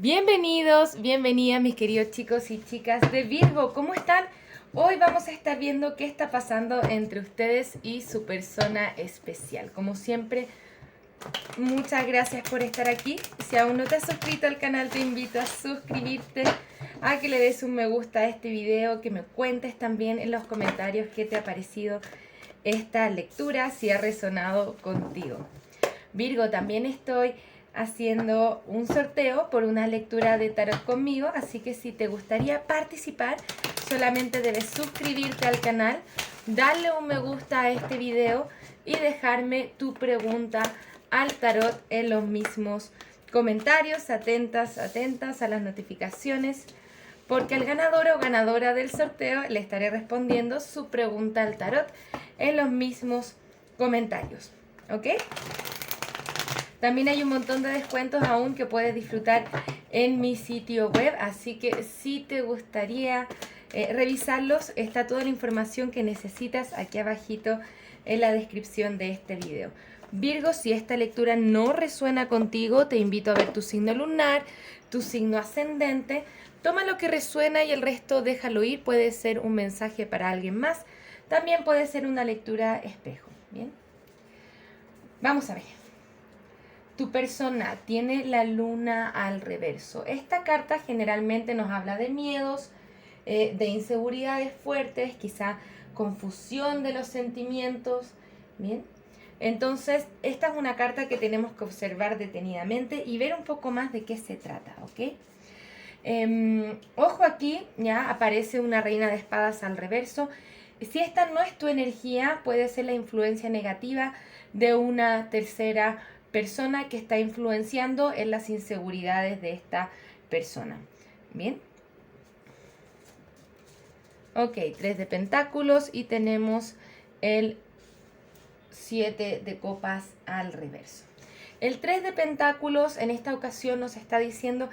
Bienvenidos, bienvenidas mis queridos chicos y chicas de Virgo, ¿cómo están? Hoy vamos a estar viendo qué está pasando entre ustedes y su persona especial. Como siempre, muchas gracias por estar aquí. Si aún no te has suscrito al canal, te invito a suscribirte, a que le des un me gusta a este video, que me cuentes también en los comentarios qué te ha parecido esta lectura, si ha resonado contigo. Virgo, también estoy haciendo un sorteo por una lectura de tarot conmigo, así que si te gustaría participar, solamente debes suscribirte al canal, darle un me gusta a este video y dejarme tu pregunta al tarot en los mismos comentarios. Atentas, atentas a las notificaciones, porque al ganador o ganadora del sorteo le estaré respondiendo su pregunta al tarot en los mismos comentarios, ¿ok? También hay un montón de descuentos aún que puedes disfrutar en mi sitio web, así que si te gustaría revisarlos, está toda la información que necesitas aquí abajito en la descripción de este video. Virgo, si esta lectura no resuena contigo, te invito a ver tu signo lunar, tu signo ascendente. Toma lo que resuena y el resto déjalo ir. Puede ser un mensaje para alguien más. También puede ser una lectura espejo. Bien, vamos a ver. Tu persona tiene la luna al reverso. Esta carta generalmente nos habla de miedos, de inseguridades fuertes, quizá confusión de los sentimientos. Bien, entonces esta es una carta que tenemos que observar detenidamente y ver un poco más de qué se trata, ¿ok? Ojo, aquí ya aparece una reina de espadas al reverso. Si esta no es tu energía, puede ser la influencia negativa de una tercera persona que está influenciando en las inseguridades de esta persona. Bien. Ok, 3 de pentáculos y tenemos el 7 de copas al reverso. El 3 de pentáculos en esta ocasión nos está diciendo,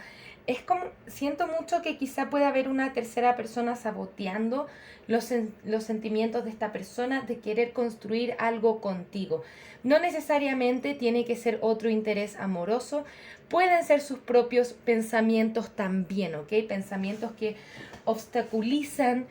siento mucho que quizá pueda haber una tercera persona saboteando los sentimientos de esta persona, de querer construir algo contigo. No necesariamente tiene que ser otro interés amoroso, pueden ser sus propios pensamientos también, ¿ok? Pensamientos que obstaculizan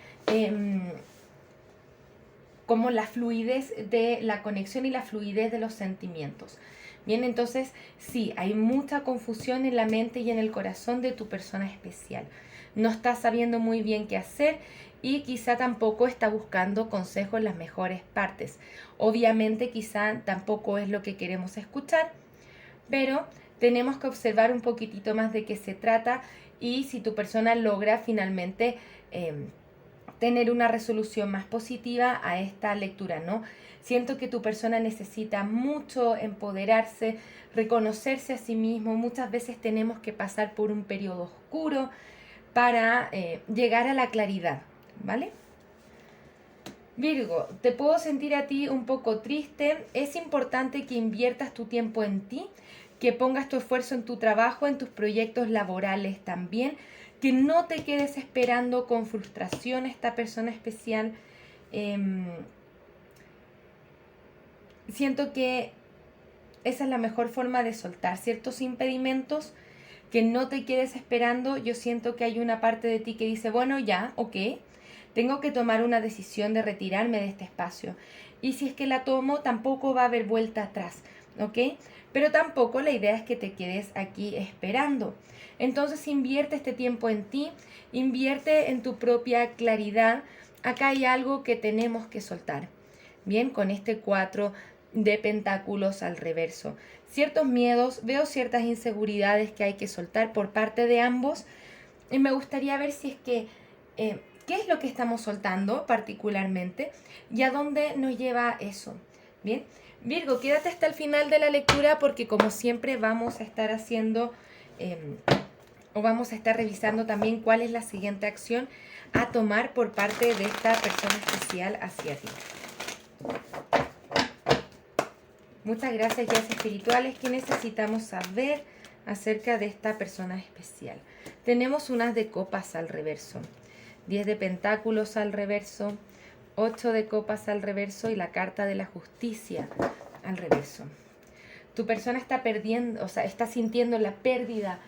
como la fluidez de la conexión y la fluidez de los sentimientos. Bien, entonces sí, hay mucha confusión en la mente y en el corazón de tu persona especial. No está sabiendo muy bien qué hacer y quizá tampoco está buscando consejos en las mejores partes. Obviamente quizá tampoco es lo que queremos escuchar, pero tenemos que observar un poquitito más de qué se trata y si tu persona logra finalmente tener una resolución más positiva a esta lectura, ¿no? Siento que tu persona necesita mucho empoderarse, reconocerse a sí mismo. Muchas veces tenemos que pasar por un periodo oscuro para llegar a la claridad, ¿vale? Virgo, te puedo sentir a ti un poco triste. Es importante que inviertas tu tiempo en ti, que pongas tu esfuerzo en tu trabajo, en tus proyectos laborales también, que no te quedes esperando con frustración a esta persona especial. Siento que esa es la mejor forma de soltar ciertos impedimentos, que no te quedes esperando. Yo siento que hay una parte de ti que dice, bueno, ya, ok, tengo que tomar una decisión de retirarme de este espacio. Y si es que la tomo, tampoco va a haber vuelta atrás, ¿ok? Pero tampoco la idea es que te quedes aquí esperando. Entonces invierte este tiempo en ti, invierte en tu propia claridad. Acá hay algo que tenemos que soltar. Bien, con este 4 de pentáculos al reverso. Ciertos miedos, veo ciertas inseguridades que hay que soltar por parte de ambos. Y me gustaría ver si es que, qué es lo que estamos soltando particularmente y a dónde nos lleva eso. Bien, Virgo, quédate hasta el final de la lectura porque como siempre vamos a estar haciendo o vamos a estar revisando también cuál es la siguiente acción a tomar por parte de esta persona especial hacia ti. Muchas gracias, guías espirituales. ¿Qué necesitamos saber acerca de esta persona especial? Tenemos unas de copas al reverso, 10 de pentáculos al reverso, 8 de copas al reverso y la carta de la justicia al reverso. Tu persona está perdiendo, o sea, está sintiendo la pérdida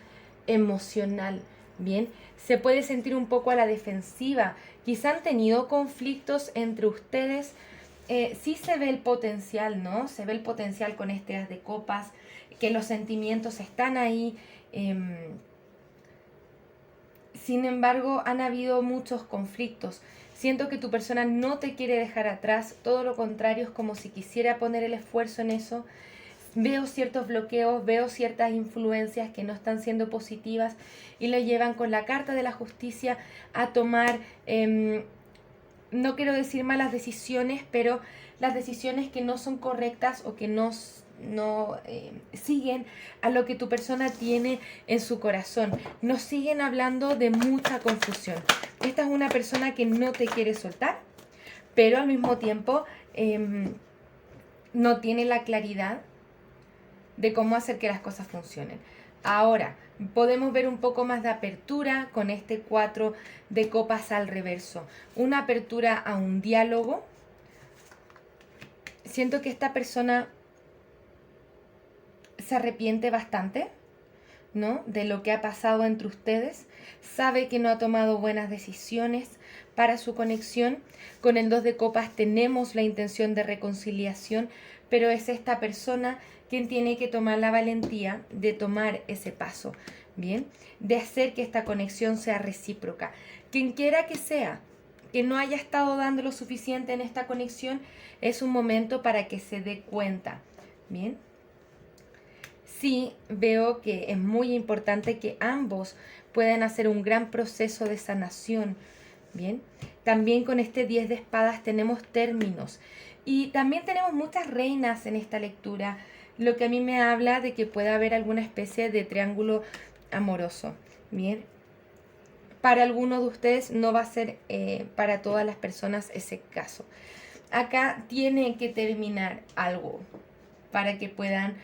emocional, ¿bien? Se puede sentir un poco a la defensiva. Quizá han tenido conflictos entre ustedes. Sí se ve el potencial, ¿no? Se ve el potencial con este as de copas, que los sentimientos están ahí. Sin embargo, han habido muchos conflictos. Siento que tu persona no te quiere dejar atrás, todo lo contrario, es como si quisiera poner el esfuerzo en eso. Veo ciertos bloqueos, veo ciertas influencias que no están siendo positivas y lo llevan con la carta de la justicia a tomar, no quiero decir malas decisiones, pero las decisiones que no son correctas o que no siguen a lo que tu persona tiene en su corazón. Nos siguen hablando de mucha confusión. Esta es una persona que no te quiere soltar, pero al mismo tiempo no tiene la claridad de cómo hacer que las cosas funcionen. Ahora, podemos ver un poco más de apertura con este 4 de copas al reverso. Una apertura a un diálogo. Siento que esta persona se arrepiente bastante, ¿no? De lo que ha pasado entre ustedes. Sabe que no ha tomado buenas decisiones para su conexión. Con el 2 de copas tenemos la intención de reconciliación, pero es esta persona quien tiene que tomar la valentía de tomar ese paso, ¿bien? De hacer que esta conexión sea recíproca. Quien quiera que sea, que no haya estado dando lo suficiente en esta conexión, es un momento para que se dé cuenta, ¿bien? Sí veo que es muy importante que ambos puedan hacer un gran proceso de sanación, ¿bien? También con este 10 de espadas tenemos términos y también tenemos muchas reinas en esta lectura, lo que a mí me habla de que puede haber alguna especie de triángulo amoroso, ¿bien? Para algunos de ustedes no va a ser para todas las personas ese caso. Acá tiene que terminar algo para que puedan...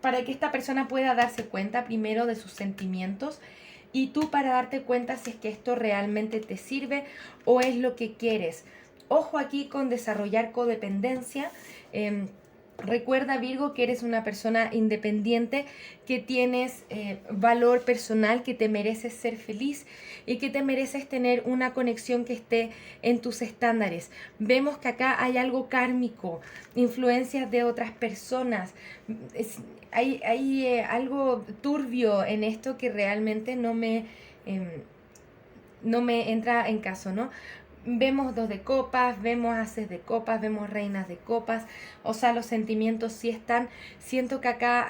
para que esta persona pueda darse cuenta primero de sus sentimientos y tú para darte cuenta si es que esto realmente te sirve o es lo que quieres. Ojo aquí con desarrollar codependencia. Recuerda, Virgo, que eres una persona independiente, que tienes valor personal, que te mereces ser feliz y que te mereces tener una conexión que esté en tus estándares. Vemos que acá hay algo kármico, influencias de otras personas. Hay algo turbio en esto que realmente no me entra en caso, ¿no? Vemos 2 de copas, vemos ases de copas, vemos reinas de copas, o sea, los sentimientos sí están. Siento que acá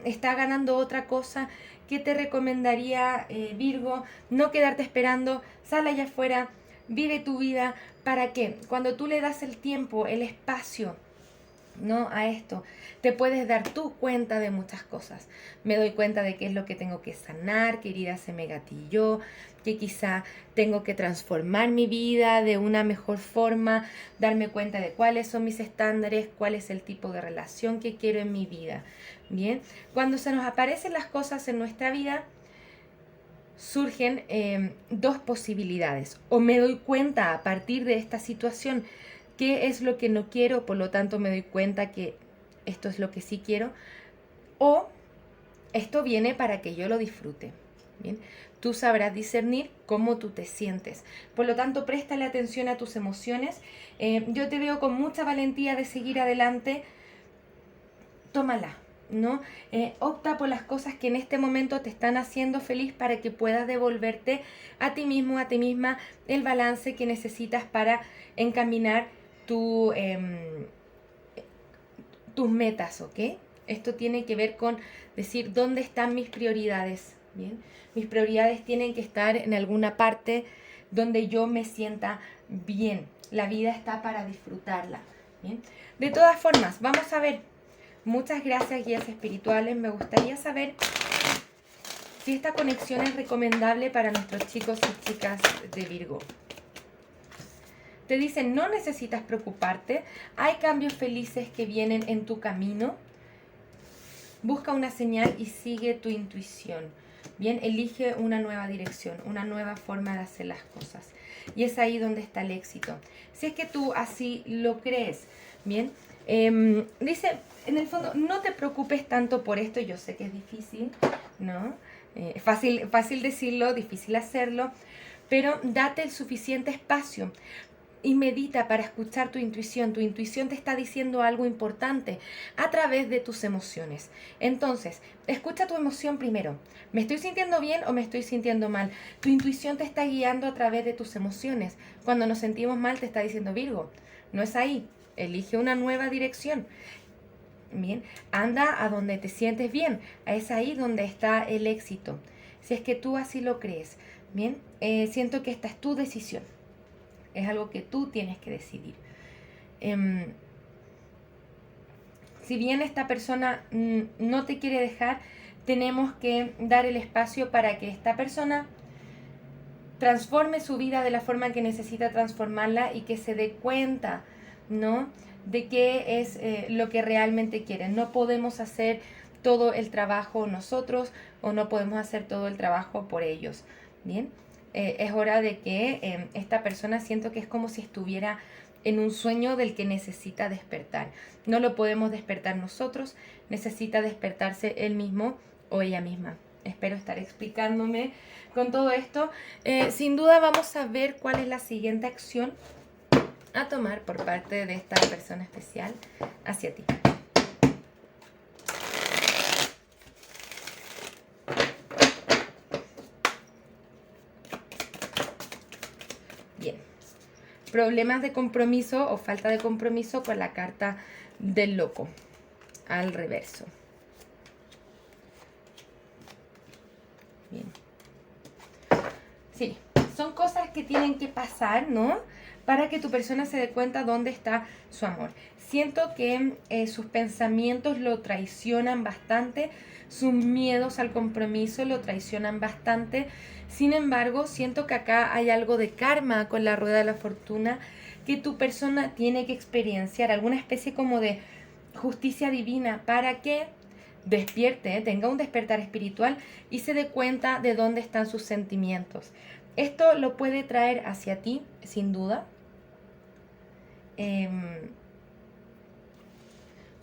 está ganando otra cosa. ¿Qué te recomendaría, Virgo? No quedarte esperando, sal allá afuera, vive tu vida. ¿Para qué? Cuando tú le das el tiempo, el espacio, ¿no? A esto, te puedes dar tú cuenta de muchas cosas. Me doy cuenta de qué es lo que tengo que sanar, qué herida se me gatilló, que quizá tengo que transformar mi vida de una mejor forma, darme cuenta de cuáles son mis estándares, cuál es el tipo de relación que quiero en mi vida. Bien, cuando se nos aparecen las cosas en nuestra vida, surgen 2 posibilidades. O me doy cuenta a partir de esta situación qué es lo que no quiero, por lo tanto me doy cuenta que esto es lo que sí quiero, o esto viene para que yo lo disfrute. Bien, tú sabrás discernir cómo tú te sientes. Por lo tanto, préstale atención a tus emociones. Yo te veo con mucha valentía de seguir adelante. Tómala, ¿no? Opta por las cosas que en este momento te están haciendo feliz para que puedas devolverte a ti mismo, a ti misma, el balance que necesitas para encaminar tus metas, ¿ok? Esto tiene que ver con decir dónde están mis prioridades, ¿bien? Mis prioridades tienen que estar en alguna parte donde yo me sienta bien. La vida está para disfrutarla, ¿bien? De todas formas, vamos a ver. Muchas gracias, guías espirituales. Me gustaría saber si esta conexión es recomendable para nuestros chicos y chicas de Virgo. Te dicen, no necesitas preocuparte, hay cambios felices que vienen en tu camino. Busca una señal y sigue tu intuición. Bien, elige una nueva dirección, una nueva forma de hacer las cosas. Y es ahí donde está el éxito. Si es que tú así lo crees, bien. Dice, en el fondo, no te preocupes tanto por esto, yo sé que es difícil, ¿no? Fácil decirlo, difícil hacerlo, pero date el suficiente espacio y medita para escuchar tu intuición. Tu intuición te está diciendo algo importante a través de tus emociones. Entonces, escucha tu emoción primero. ¿Me estoy sintiendo bien o me estoy sintiendo mal? Tu intuición te está guiando a través de tus emociones. Cuando nos sentimos mal te está diciendo, Virgo, no es ahí. Elige una nueva dirección. Bien, anda a donde te sientes bien. Es ahí donde está el éxito. Si es que tú así lo crees. Bien, siento que esta es tu decisión. Es algo que tú tienes que decidir. Si bien esta persona no te quiere dejar, tenemos que dar el espacio para que esta persona transforme su vida de la forma que necesita transformarla y que se dé cuenta, ¿no?, de qué es lo que realmente quiere. No podemos hacer todo el trabajo nosotros o no podemos hacer todo el trabajo por ellos. Bien, es hora de que esta persona, siento que es como si estuviera en un sueño del que necesita despertar. No lo podemos despertar nosotros, necesita despertarse él mismo o ella misma. Espero estar explicándome con todo esto. Sin duda vamos a ver cuál es la siguiente acción a tomar por parte de esta persona especial hacia ti. Bien. Problemas de compromiso o falta de compromiso con la carta del loco al reverso. Bien. Sí, son cosas que tienen que pasar, ¿no?, para que tu persona se dé cuenta dónde está su amor. Siento que sus pensamientos lo traicionan bastante, sus miedos al compromiso lo traicionan bastante. Sin embargo, siento que acá hay algo de karma con la rueda de la fortuna que tu persona tiene que experienciar, alguna especie como de justicia divina para que despierte, tenga un despertar espiritual y se dé cuenta de dónde están sus sentimientos. Esto lo puede traer hacia ti, sin duda.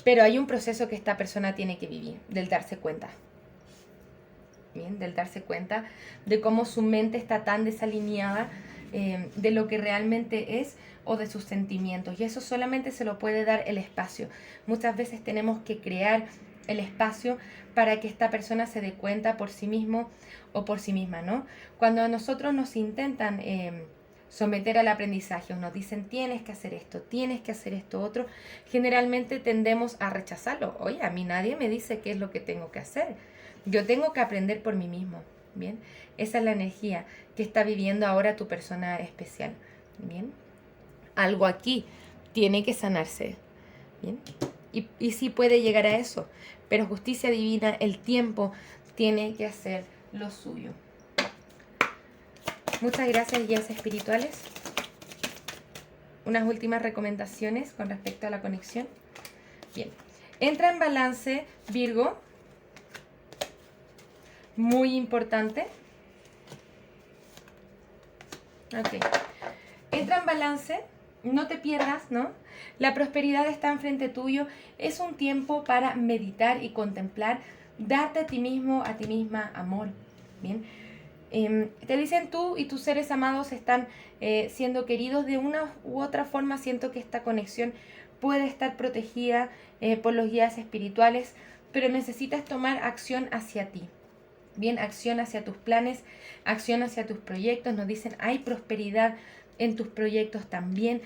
Pero hay un proceso que esta persona tiene que vivir, del darse cuenta. Bien, del darse cuenta de cómo su mente está tan desalineada de lo que realmente es o de sus sentimientos. Y eso solamente se lo puede dar el espacio. Muchas veces tenemos que crear el espacio para que esta persona se dé cuenta por sí mismo o por sí misma, ¿no? Cuando a nosotros nos intentan someter al aprendizaje, o nos dicen tienes que hacer esto otro, generalmente tendemos a rechazarlo. Oye, a mí nadie me dice qué es lo que tengo que hacer. Yo tengo que aprender por mí mismo. Bien, esa es la energía que está viviendo ahora tu persona especial. Bien, algo aquí tiene que sanarse. Bien, y sí puede llegar a eso, pero justicia divina, el tiempo tiene que hacer lo suyo. Muchas gracias, guías espirituales. Unas últimas recomendaciones con respecto a la conexión. Bien, entra en balance, Virgo. Muy importante. Ok. Entra en balance, no te pierdas, ¿no? La prosperidad está enfrente tuyo. Es un tiempo para meditar y contemplar, darte a ti mismo, a ti misma amor. Bien. Te dicen tú y tus seres amados están siendo queridos de una u otra forma. Siento que esta conexión puede estar protegida por los guías espirituales, pero necesitas tomar acción hacia ti. Bien, acción hacia tus planes, acción hacia tus proyectos. Nos dicen, hay prosperidad en tus proyectos también.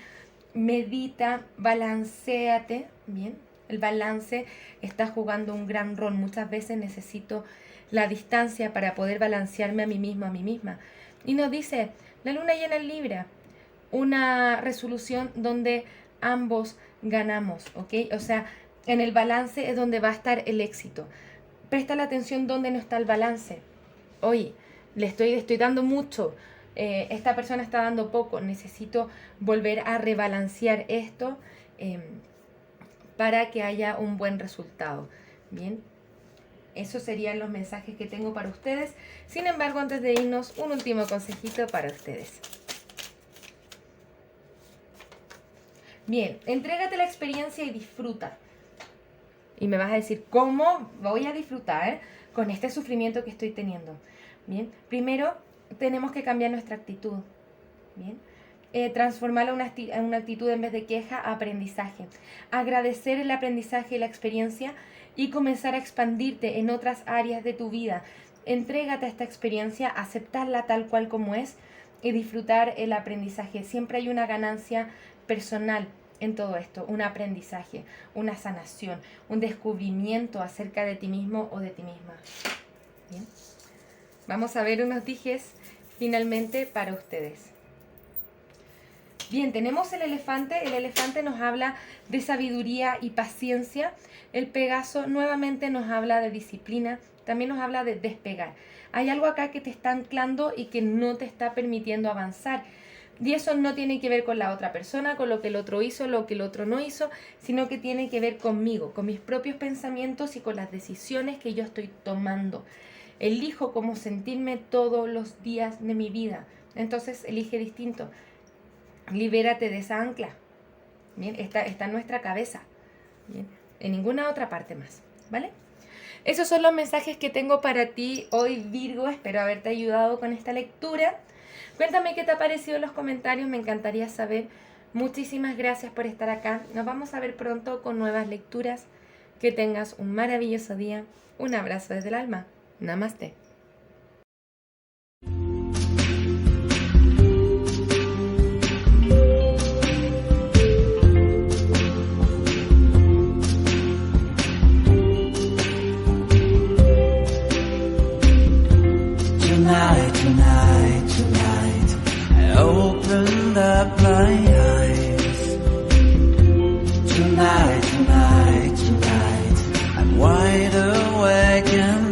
Medita, balanceate, bien. El balance está jugando un gran rol. Muchas veces necesito la distancia para poder balancearme a mí mismo, a mí misma. Y nos dice, la luna llena en Libra, una resolución donde ambos ganamos, ¿ok? O sea, en el balance es donde va a estar el éxito. Presta la atención donde no está el balance. Oye, le estoy dando mucho, esta persona está dando poco, necesito volver a rebalancear esto para que haya un buen resultado. Bien, esos serían los mensajes que tengo para ustedes. Sin embargo, antes de irnos, un último consejito para ustedes. Bien, entrégate la experiencia y disfruta. Y me vas a decir, ¿cómo voy a disfrutar con este sufrimiento que estoy teniendo? Bien, primero tenemos que cambiar nuestra actitud. Bien, transformarla en una actitud en vez de queja a aprendizaje. Agradecer el aprendizaje y la experiencia y comenzar a expandirte en otras áreas de tu vida. Entrégate a esta experiencia, aceptarla tal cual como es y disfrutar el aprendizaje. Siempre hay una ganancia personal en todo esto, un aprendizaje, una sanación, un descubrimiento acerca de ti mismo o de ti misma. Bien, vamos a ver unos dijes finalmente para ustedes. Bien, tenemos el elefante nos habla de sabiduría y paciencia. El Pegaso nuevamente nos habla de disciplina, también nos habla de despegar. Hay algo acá que te está anclando y que no te está permitiendo avanzar. Y eso no tiene que ver con la otra persona, con lo que el otro hizo, lo que el otro no hizo, sino que tiene que ver conmigo, con mis propios pensamientos y con las decisiones que yo estoy tomando. Elijo cómo sentirme todos los días de mi vida. Entonces elige distinto. Libérate de esa ancla. Bien, está en nuestra cabeza. Bien, en ninguna otra parte más. ¿Vale? Esos son los mensajes que tengo para ti hoy, Virgo. Espero haberte ayudado con esta lectura. Cuéntame qué te ha parecido en los comentarios. Me encantaría saber. Muchísimas gracias por estar acá. Nos vamos a ver pronto con nuevas lecturas. Que tengas un maravilloso día. Un abrazo desde el alma. Namaste. Tonight, I opened up my eyes. Tonight, I'm wide awake and